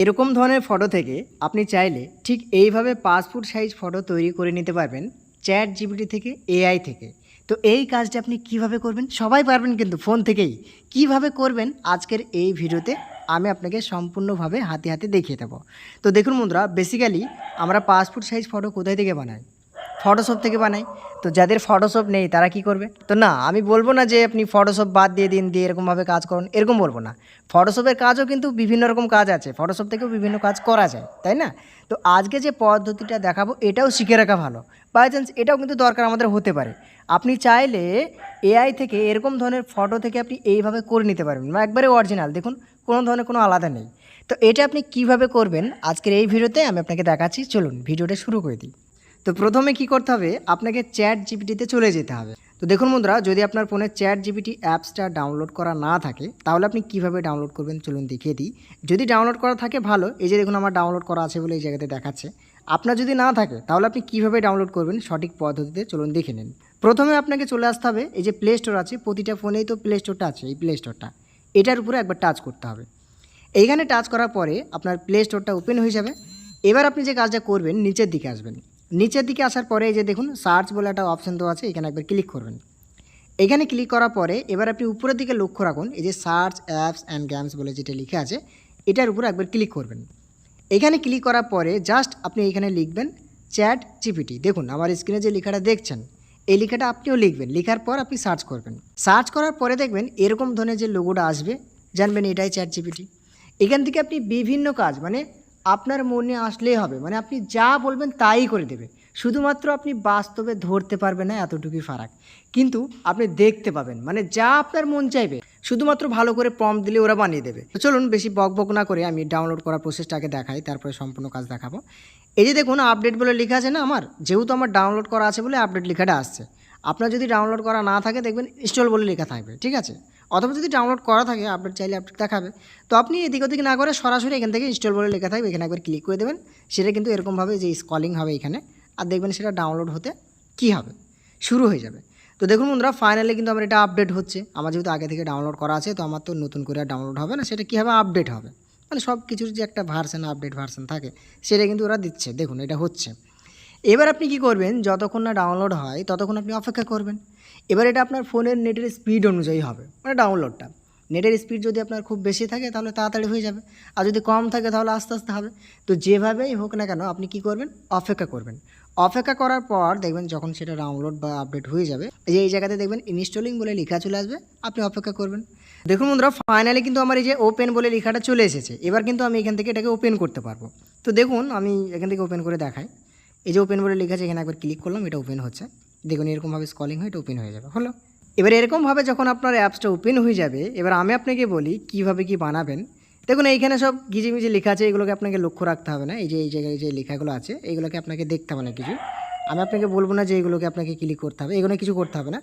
এরকম ধরনের ফটো থেকে আপনি চাইলে ঠিক এইভাবে পাসপোর্ট সাইজ ফটো তৈরি করে নিতে পারবেন চ্যাট জিপিটি থেকে, এআই থেকে। তো এই কাজটা আপনি কিভাবে করবেন? সবাই পারবেন কিন্তু ফোন থেকেই। কিভাবে করবেন আজকের এই ভিডিওতে আমি আপনাকে সম্পূর্ণভাবে হাতে হাতে দেখিয়ে দেবো। তো দেখুন বন্ধুরা, বেসিক্যালি আমরা পাসপোর্ট সাইজ ফটো কোথায় থেকে বানাই? ফটোশপ থেকে বানাই। তো যাদের ফটোশপ নেই তারা কি করবে? তো না, আমি বলবো না যে আপনি ফটোশপ বাদ দিয়ে দিন, দিয়ে এরকমভাবে কাজ করুন, এরকম বলবো না। ফটোশপের কাজও কিন্তু বিভিন্ন রকম কাজ আছে, ফটোশপ থেকেও বিভিন্ন কাজ করা যায়, তাই না? তো আজকে যে পদ্ধতিটা দেখাবো এটাও শিখে রাখা ভালো। বাই চান্স এটাও কিন্তু দরকার আমাদের হতে পারে। আপনি চাইলে এআই থেকে এরকম ধরনের ফটো থেকে আপনি এইভাবে করে নিতে পারবেন, একবারে অরিজিনাল, দেখুন কোনো ধরনের কোনো আলাদা নেই। তো এটা আপনি কিভাবে করবেন আজকের এই ভিডিওতে আমি আপনাকে দেখাচ্ছি। চলুন ভিডিওটা শুরু করে দিই। তো প্রথমে কি করতে হবে, আপনাকে চ্যাট জিপিটিতে চলে যেতে হবে। তো দেখুন বন্ধুরা, যদি আপনার ফোনে চ্যাট জিপিটি অ্যাপসটা ডাউনলোড করা না থাকে তাহলে আপনি কিভাবে ডাউনলোড করবেন চলুন দেখিয়ে দিই। যদি ডাউনলোড করা থাকে ভালো, এই যে দেখুন আমার ডাউনলোড করা আছে বলে এই জায়গাতে দেখাচ্ছে। আপনার যদি না থাকে তাহলে আপনি কিভাবে ডাউনলোড করবেন সঠিক পদ্ধতিতে চলুন দেখে নিন। প্রথমে আপনাকে চলে আসতে হবে, এই যে প্লে স্টোর আছে, প্রতিটা ফোনেই তো প্লে স্টোরটা আছে, এই প্লে স্টোরটা এটার উপরে একবার টাচ করতে হবে। এইখানে টাচ করার পরে আপনার প্লে স্টোরটা ওপেন হয়ে যাবে। এবার আপনি যে কাজটা করবেন, নিচের দিকে আসবেন। নিচের দিকে আসার পরে এই যে দেখুন সার্চ বলে একটা অপশান তো আছে, এখানে একবার ক্লিক করবেন। এখানে ক্লিক করার পরে এবার আপনি উপরের দিকে লক্ষ্য রাখুন, এই যে সার্চ অ্যাপস অ্যান্ড গেমস বলে যেটা লিখে আছে এটার উপরে একবার ক্লিক করবেন। এখানে ক্লিক করার পরে জাস্ট আপনি এখানে লিখবেন চ্যাট জিপিটি। দেখুন আমার স্ক্রিনে যে লেখাটা দেখছেন এই লেখাটা আপনিও লিখবেন, লেখার পর আপনি সার্চ করবেন। সার্চ করার পরে দেখবেন এরকম ধরনের যে লোগোটা আসবে, জানবেন এটাই চ্যাট জিপিটি। এখান থেকে আপনি বিভিন্ন কাজ, মানে আপনার মনে আসলেই হবে, মানে আপনি যা বলবেন তাই করে দেবে। শুধুমাত্র আপনি বাস্তবে ধরতে পারবেন না, এতটুকুই ফারাক। কিন্তু আপনি দেখতে পাবেন, মানে যা আপনার মন চাইবে শুধুমাত্র ভালো করে প্রম্পট দিলে ওরা বানিয়ে দেবে। তো চলুন বেশি বক বক না করে আমি ডাউনলোড করার প্রসেসটাকে দেখাই, তারপরে সম্পূর্ণ কাজ দেখাবো। এই যে দেখুন আপডেট বলে লেখা আছে না, আমার যেহেতু আমার ডাউনলোড করা আছে বলে আপডেট লেখাটা আসছে। আপনার যদি ডাউনলোড করা না থাকে দেখবেন ইনস্টল বলে লেখা থাকবে, ঠিক আছে? অথবা যদি ডাউনলোড করা থাকে আপডেট চাইলে আপডেট দেখাবে। তো আপনি এদিক ওদিক না করে সরাসরি এখান থেকে ইনস্টল বলে লেখা থাকবে, এখানে একবার ক্লিক করে দেবেন। সেটা কিন্তু এরকমভাবে যে স্ক্রলিং হবে এখানে, আর দেখবেন সেটা ডাউনলোড হতে কী হবে, শুরু হয়ে যাবে। তো দেখুন বন্ধুরা, ফাইনালি কিন্তু আমার এটা আপডেট হচ্ছে। আমার যেহেতু আগে থেকে ডাউনলোড করা আছে তো আমার তো নতুন করে আর ডাউনলোড হবে না, সেটা কী হবে, আপডেট হবে। মানে সব কিছুর যে একটা ভার্সন, আপডেট ভার্সন থাকে সেটা কিন্তু ওরা দিচ্ছে। দেখুন এটা হচ্ছে। এবার আপনি কি করবেন, যতক্ষণ না ডাউনলোড হয় ততক্ষণ আপনি অপেক্ষা করবেন। এবার এটা আপনার ফোনের নেটের স্পিড অনুযায়ী হবে, মানে ডাউনলোডটা নেটের স্পিড যদি আপনার খুব বেশি থাকে তাহলে তাড়াতাড়ি হয়ে যাবে, আর যদি কম থাকে তাহলে আস্তে আস্তে হবে। তো যেভাবেই হোক না কেন আপনি কি করবেন, অপেক্ষা করবেন। অপেক্ষা করার পর দেখবেন যখন সেটা ডাউনলোড বা আপডেট হয়ে যাবে, এই জায়গাতে দেখবেন ইনস্টলিং বলে লেখা চলে আসবে, আপনি অপেক্ষা করবেন। দেখুন বন্ধুরা, ফাইনালি কিন্তু আমার এই যে ওপেন বলে লেখাটা চলে এসেছে। এবার কিন্তু আমি এখান থেকে এটাকে ওপেন করতে পারবো। তো দেখুন আমি এখান থেকে ওপেন করে দেখাই। এই যে ওপেন বলে লেখা আছে, এখানে একবার ক্লিক করলাম, এটা ওপেন হচ্ছে। দেখুন এরকমভাবে স্ক্রলিং হয়ে এটা ওপেন হয়ে যাবে, হলো। এবার এরকমভাবে যখন আপনার অ্যাপসটা ওপেন হয়ে যাবে, এবার আমি আপনাকে বলি কীভাবে কি বানাবেন। দেখুন এইখানে সব গিজিমিজি লেখা আছে, এগুলোকে আপনাকে লক্ষ্য রাখতে হবে না। এই যে এই জায়গায় যে লেখাগুলো আছে এইগুলোকে আপনাকে দেখতে হবে না কিছু। আমি আপনাকে বলবো না যে এইগুলোকে আপনাকে ক্লিক করতে হবে, এগুলো কিছু করতে হবে না।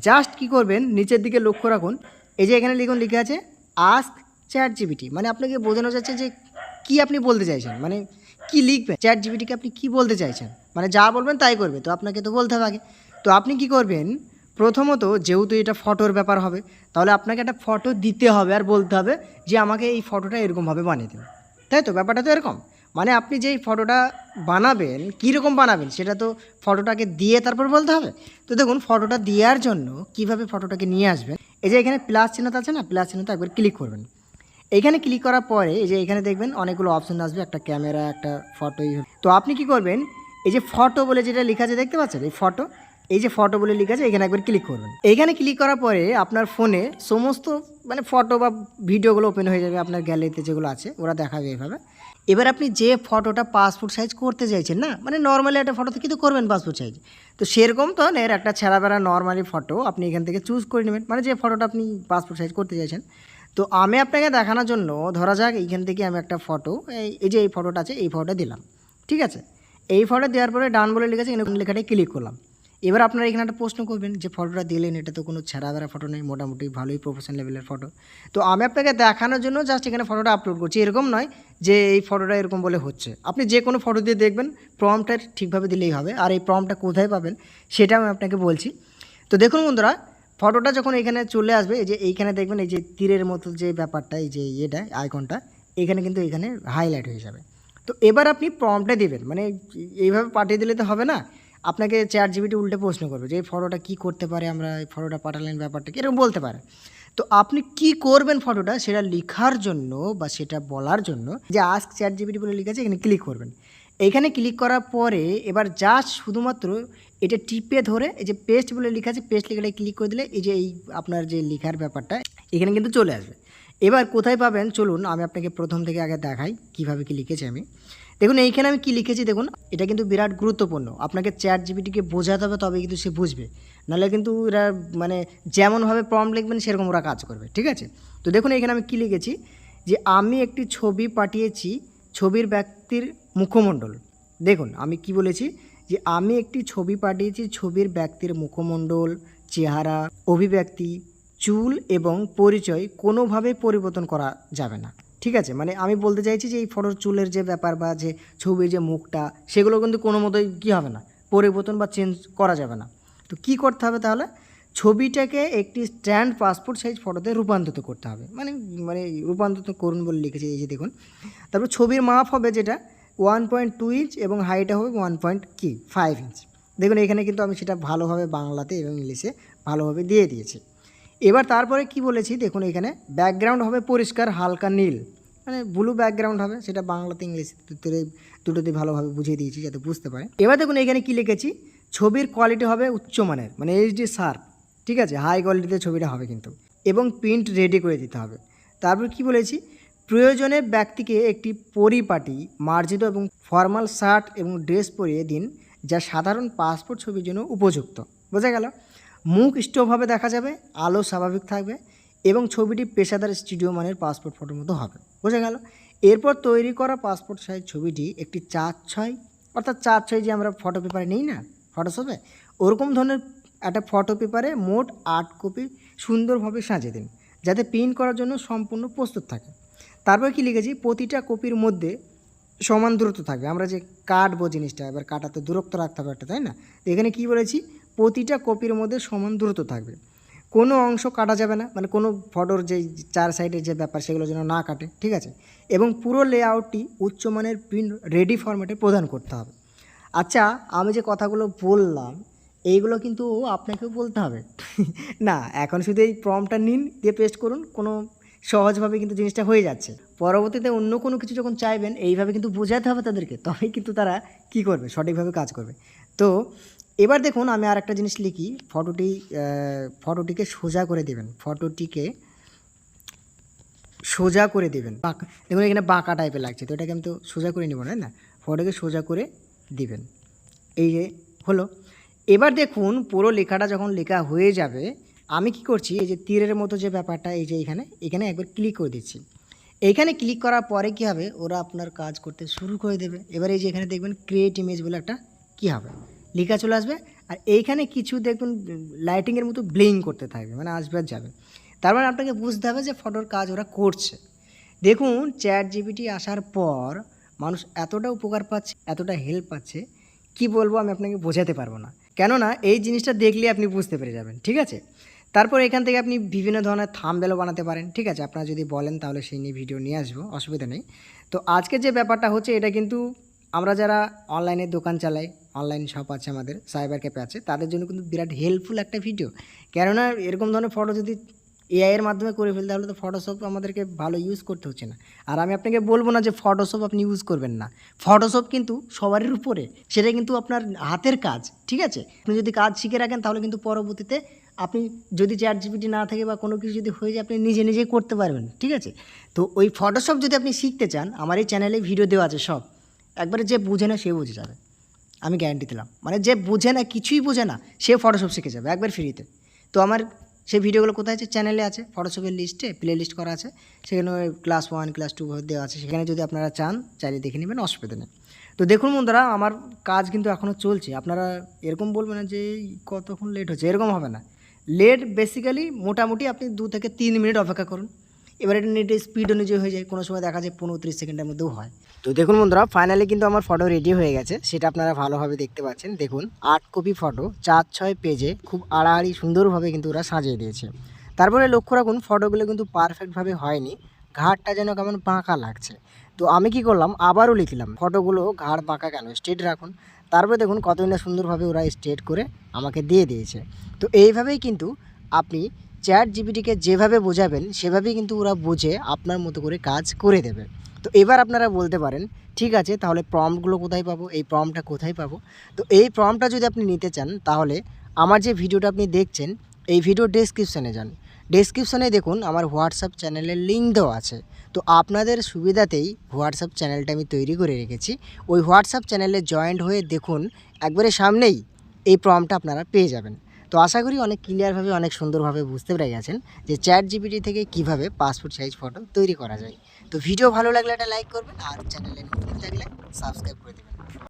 জাস্ট কি করবেন, নিচের দিকে লক্ষ্য রাখুন, এই যে এখানে লিখুন লেখা আছে আস্ক চ্যাট জিপিটি। মানে আপনাকে বোঝানো যাচ্ছে যে কি আপনি বলতে চাইছেন, মানে কি লিখবেন চ্যাট জিপিটিকে, আপনি কি বলতে চাইছেন। মানে যা বলবেন তাই করবে, তো আপনাকে তো বলতে হবে আগে। তো আপনি কি করবেন, প্রথমত যেহেতু এটা ফটোর ব্যাপার হবে তাহলে আপনাকে একটা ফটো দিতে হবে আর বলতে হবে যে আমাকে এই ফটোটা এরকমভাবে বানিয়ে দিন, তাই তো? ব্যাপারটা তো এরকম। মানে আপনি যেই ফটোটা বানাবেন কীরকম বানাবেন সেটা তো ফটোটাকে দিয়ে তারপর বলতে হবে। তো দেখুন ফটোটা দেওয়ার জন্য কিভাবে ফটোটাকে নিয়ে আসবেন, এই যে এখানে প্লাস চিহ্নটা আছে না, প্লাস চিহ্নটা একবার ক্লিক করবেন। এইখানে ক্লিক করার পরে এই যে এখানে দেখবেন অনেকগুলো অপশন আসবে, একটা ক্যামেরা, একটা ফটোই। তো আপনি কি করবেন, এই যে ফটো বলে যেটা লেখা আছে দেখতে পাচ্ছেন, এই ফটো, এই যে ফটো বলে লেখা আছে এখানে একবার ক্লিক করবেন। এইখানে ক্লিক করার পরে আপনার ফোনে সমস্ত মানে ফটো বা ভিডিওগুলো ওপেন হয়ে যাবে, আপনার গ্যালারিতে যেগুলো আছে ওরা দেখাবে এইভাবে। এবার আপনি যে ফটোটা পাসপোর্ট সাইজ করতে চাইছেন না, মানে নর্মালি একটা ফটো থেকে তো করবেন পাসপোর্ট সাইজ, তো সেরকম তো এর একটা ছেঁড়া বেড়া নর্মালি ফটো আপনি এখান থেকে চুজ করে নেবেন, মানে যে ফটোটা আপনি পাসপোর্ট সাইজ করতে চাইছেন। তো আমি আপনাকে দেখানোর জন্য ধরা যাক এইখান থেকে আমি একটা ফটো, এই যে এই ফটোটা আছে এই ফটোটা দিলাম, ঠিক আছে? এই ফটো দেওয়ার পরে ডান বলে লিখেছে, এখানে লেখাটাই ক্লিক করলাম। এবার আপনারা এখানে একটা প্রশ্ন করবেন যে ফটোটা দিলেন এটা তো কোনো ছেঁড়া বেড়া ফটো নেই, মোটামুটি ভালোই প্রফেশনাল লেভেলের ফটো। তো আমি আপনাকে দেখানোর জন্য জাস্ট এখানে ফটোটা আপলোড করছি, এরকম নয় যে এই ফটোটা এরকম বলে হচ্ছে। আপনি যে কোনো ফটো দিয়ে দেখবেন, প্রম্পটটা ঠিকভাবে দিলেই হবে। আর এই প্রম্পটটা কোথায় পাবেন সেটা আমি আপনাকে বলছি। তো দেখুন বন্ধুরা, ফটোটা যখন এখানে চলে আসবে, এই যে এইখানে দেখবেন এই যে তীরের মতো যে ব্যাপারটা, এই যে এটা আইকনটা, এখানে কিন্তু এখানে হাইলাইট হয়ে যাবে। তো এবার আপনি প্রম্পটে দেবেন, মানে এইভাবে পাঠিয়ে দিলে তো হবে না, আপনাকে চ্যাট জিপিটি উল্টে প্রশ্ন করবে যে এই ফটোটা কী করতে পারে, আমরা এই ফটোটা পাঠালেন ব্যাপারটা কি, এরকম বলতে পারে। তো আপনি কি করবেন ফটোটা সেটা লেখার জন্য বা সেটা বলার জন্য যে আস্ক চ্যাট জিপিটি বলে লেখা আছে, এখানে ক্লিক করবেন। এইখানে ক্লিক করার পরে এবার জাস্ট শুধুমাত্র এটা টিপে ধরে এই যে পেস্ট বলে লেখা আছে, পেস্ট লেখাটা ক্লিক করে দিলে এই যে এই আপনার যে লেখার ব্যাপারটা এখানে কিন্তু চলে আসবে। এবার কোথায় পাবেন চলুন আমি আপনাকে প্রথম থেকে আগে দেখাই কীভাবে কী লিখেছি আমি। দেখুন এইখানে আমি কী লিখেছি দেখুন, এটা কিন্তু বিরাট গুরুত্বপূর্ণ, আপনাকে চ্যাট জিপিটিকে বোঝাতে হবে তবে কিন্তু সে বুঝবে, নাহলে কিন্তু এরা মানে যেমনভাবে প্রম্পট লিখবেন সেরকম ওরা কাজ করবে, ঠিক আছে। তো দেখুন এখানে আমি কী লিখেছি যে আমি একটি ছবি পাঠিয়েছি, ছবির ব্যক্তির মুখমণ্ডল। দেখুন আমি কি বলেছি যে আমি একটি ছবি পাঠিয়েছি, ছবির ব্যক্তির মুখমণ্ডল, চেহারা, অভিব্যক্তি, চুল এবং পরিচয় কোনোভাবে পরিবর্তন করা যাবে না, ঠিক আছে। মানে আমি বলতে চাইছি যে এই ফটোর চুলের যে ব্যাপার বা যে ছবির যে মুখটা সেগুলো কিন্তু কোনো মতোই কী হবে না, পরিবর্তন বা চেঞ্জ করা যাবে না। তো কী করতে হবে তাহলে, ছবিটাকে একটি স্ট্যান্ড পাসপোর্ট সাইজ ফটোতে রূপান্তরিত করতে হবে, মানে মানে রূপান্তরিত করুন বলে লিখেছি এই যে দেখুন। তারপর ছবির মাপ হবে যেটা 1.2 ইঞ্চ এবং হাইটটা হবে 1.5 ইঞ্চ। দেখুন এখানে কিন্তু আমি সেটা ভালোভাবে বাংলাতে এবং ইংলিশে ভালোভাবে দিয়ে দিয়েছি। এবার তারপরে কি বলেছি দেখুন, এখানে ব্যাকগ্রাউন্ড হবে পরিষ্কার হালকা নীল, মানে ব্লু ব্যাকগ্রাউন্ড হবে, সেটা বাংলাতে ইংলিশে দুটোতেই ভালোভাবে বুঝিয়ে দিয়েছি যাতে বুঝতে পারে। এবার দেখুন এখানে কি লিখেছি, ছবির কোয়ালিটি হবে উচ্চমানের, মানে এইচডি শার্প, ঠিক আছে, হাই কোয়ালিটিতে ছবিটা হবে কিন্তু, এবং প্রিন্ট রেডি করে দিতে হবে। তারপর কি বলেছি, প্রয়োজনে ব্যক্তিকে একটি পরিপাটি মার্জিত এবং ফর্মাল শার্ট এবং ড্রেস পরিয়ে দিন যা সাধারণ পাসপোর্ট ছবির জন্য উপযুক্ত। বোঝা গেল, মুখ স্টোভাবে দেখা যাবে, আলো স্বাভাবিক থাকবে এবং ছবিটি পেশাদার স্টুডিও মানের পাসপোর্ট ফটোর মতো হবে। বোঝা গেল। এরপর তৈরি করা পাসপোর্ট সাইজ ছবিটি একটি 4:6 অর্থাৎ 4:6 যে আমরা ফটো পেপারে নিই না ফটোশপে, ওরকম ধরনের একটা ফটো পেপারে মোট 8 কপি সুন্দরভাবে সাজিয়ে দিন যাতে প্রিন্ট করার জন্য সম্পূর্ণ প্রস্তুত থাকে। তারপর কি লিখেছি, প্রতিটা কপির মধ্যে সমান দূরত্ব থাকবে। আমরা যে কাটবো জিনিসটা, এবার কাটাতে দূরত্ব রাখতে হবে একটা, তাই না। তো এখানে কী বলেছি, প্রতিটা কপির মধ্যে সমান দূরত্ব থাকবে, কোনো অংশ কাটা যাবে না, মানে কোনো ফটোর যে 4 সাইডের যে ব্যাপার সেগুলো যেন না কাটে, ঠিক আছে। এবং পুরো লেআউটটি উচ্চমানের প্রিন্ট রেডি ফরম্যাটে প্রদান করতে হবে। আচ্ছা, আমি যে কথাগুলো বললাম এইগুলো কিন্তু আপনাকেও বলতে হবে না, এখন শুধু এই প্রম্পটটা নিন, দিয়ে পেস্ট করুন, কোনো সহজভাবে কিন্তু জিনিসটা হয়ে যাচ্ছে। পরবর্তীতে অন্য কোনো কিছু যখন চাইবেন এইভাবে কিন্তু বোঝাতে হবে তাদেরকে, তবেই কিন্তু তারা কী করবে, সঠিকভাবে কাজ করবে। তো এবার দেখুন আমি আর একটা জিনিস লিখি, ফটোটিকে সোজা করে দেবেন, ফটোটিকে সোজা করে দেবেন। দেখুন এখানে বাঁকা টাইপের লাগছে, তো এটাকে আমি তো সোজা করে নেব না, ফটোকে সোজা করে দিবেন, এই যে হলো। এবার দেখুন পুরো লেখাটা যখন লেখা হয়ে যাবে, আমি কি করছি, এই যে তীরের মতো যে ব্যাপারটা, এই যে এখানে একবার ক্লিক করে দিচ্ছি। এইখানে ক্লিক করার পরে কি হবে, ওরা আপনার কাজ করতে শুরু করে দেবে। এবার এই যে এখানে দেখবেন ক্রিয়েট ইমেজ বলে একটা কী হবে, লেখা চলে আসবে, আর এইখানে কিছু দেখুন লাইটিংয়ের মতো ব্লিং করতে থাকবে, মানে আসবে আর যাবে। তার মানে আপনাকে বুঝতে হবে যে ফটোর কাজ ওরা করছে। দেখুন চ্যাট জিপিটি আসার পর মানুষ এতটা উপকার পাচ্ছে, এতটা হেল্প পাচ্ছে, কি বলবো আমি আপনাকে বোঝাতে পারবো না, কেননা এই জিনিসটা দেখলে আপনি বুঝতে পেরে যাবেন, ঠিক আছে। তারপর এখান থেকে আপনি বিভিন্ন ধরনের থাম্বনেলও বানাতে পারেন, ঠিক আছে, আপনারা যদি বলেন তাহলে সেই নিয়ে ভিডিও নিয়ে আসবো, অসুবিধা নেই। তো আজকে যে ব্যাপারটা হচ্ছে, এটা কিন্তু আমরা যারা অনলাইনে দোকান চালাই, অনলাইন শপ আছে আমাদের, সাইবার ক্যাফে আছে, তাদের জন্য কিন্তু বিরাট হেল্পফুল একটা ভিডিও। কেননা এরকম ধরনের ফটো যদি এআইয়ের মাধ্যমে করে ফেলতে তাহলে তো ফটোশপ আমাদেরকে ভালো ইউজ করতে হচ্ছে না। আর আমি আপনাকে বলবো না যে ফটোশপ আপনি ইউজ করবেন না, ফটোশপ কিন্তু সবারই উপরে, সেটা কিন্তু আপনার হাতের কাজ, ঠিক আছে। আপনি যদি কাজ শিখে রাখেন তাহলে কিন্তু পরবর্তীতে আপনি যদি চ্যাট জিপিটি না থাকে বা কোনো কিছু যদি হয়ে যায়, আপনি নিজে নিজেই করতে পারবেন, ঠিক আছে। তো ওই ফটোশপ যদি আপনি শিখতে চান, আমার এই চ্যানেলে ভিডিও দেওয়া আছে সব, একবারে যে বুঝে না সে বুঝে যাবে, আমি গ্যারান্টি দিলাম। মানে যে বুঝে না, কিছুই বুঝে না, সে ফটোশপ শিখে যাবে একবার ফ্রিতে। তো আমার সেই ভিডিওগুলো কোথায় আছে, চ্যানেলে আছে, ফটোশপের লিস্টে প্লে লিস্ট করা আছে, সেখানে ক্লাস 1 ক্লাস 2 দেওয়া আছে, সেখানে যদি আপনারা চান চাইলে দেখে নেবেন, অসুবিধা নেই। তো দেখুন বন্ধুরা, আমার কাজ কিন্তু এখনও চলছে, আপনারা এরকম বলবেন না যে কতক্ষণ লেট হচ্ছে, এরকম হবে না। লেট বেসিক্যালি মোটামুটি আপনি 2 থেকে 3 মিনিট অপেক্ষা করুন। এবার এটা নেটের স্পিড অনুযায়ী হয়ে যায়, কোনো সময় দেখা যায় 15-30 সেকেন্ডের মধ্যেও হয়। তো দেখুন বন্ধুরা, ফাইনালি কিন্তু আমার ফটো রেডি হয়ে গেছে, সেটা আপনারা ভালোভাবে দেখতে পাচ্ছেন। দেখুন 8 কপি ফটো 4-6 পেজে খুব আড়াআড়ি সুন্দরভাবে কিন্তু ওরা সাজিয়ে দিয়েছে। তারপরে লক্ষ্য রাখুন ফটোগুলো কিন্তু পারফেক্টভাবে হয়নি, ঘাড়টা যেন কেমন বাঁকা লাগছে। তো আমি কি করলাম, আবারও লিখলাম ফটোগুলো ঘাড় বাঁকা কেন, স্ট্রেট রাখুন। তারপরে দেখুন কতই না সুন্দরভাবে ওরা স্ট্রেট করে আমাকে দিয়ে দিয়েছে। তো এইভাবেই কিন্তু আপনি চ্যাট জিপিটিকে যেভাবে বোঝাবেন সেভাবেই কিন্তু ওরা বুঝে আপনার মতো করে কাজ করে দেবে। তো এবার আপনারা বলতে পারেন, ঠিক আছে তাহলে প্রম্পটগুলো কোথায় পাবো, এই প্রম্পটটা কোথায় পাবো? তো এই প্রম্পটটা যদি আপনি নিতে চান তাহলে আমার যে ভিডিওটা আপনি দেখছেন এই ভিডিও ডেসক্রিপশানে যান। ডেসক্রিপশানে দেখুন আমার হোয়াটসঅ্যাপ চ্যানেলের লিঙ্ক দেওয়া আছে। তো আপনাদের সুবিধাতেই হোয়াটসঅ্যাপ চ্যানেলটা আমি তৈরি করে রেখেছি। ওই হোয়াটসঅ্যাপ চ্যানেলে জয়েন্ট হয়ে দেখুন, একবারে সামনেই এই প্রম্পটটা আপনারা পেয়ে যাবেন। তো আশা করি অনেক ক্লিয়ারভাবে অনেক সুন্দরভাবে বুঝতে পেরে গেছেন যে চ্যাট জিপিটি থেকে কিভাবে পাসপোর্ট সাইজ ফটো তৈরি করা যায়। তো ভিডিও ভালো লাগলে একটা লাইক করবেন আর চ্যানেলে নতুন থাকলে সাবস্ক্রাইব করে দেবেন।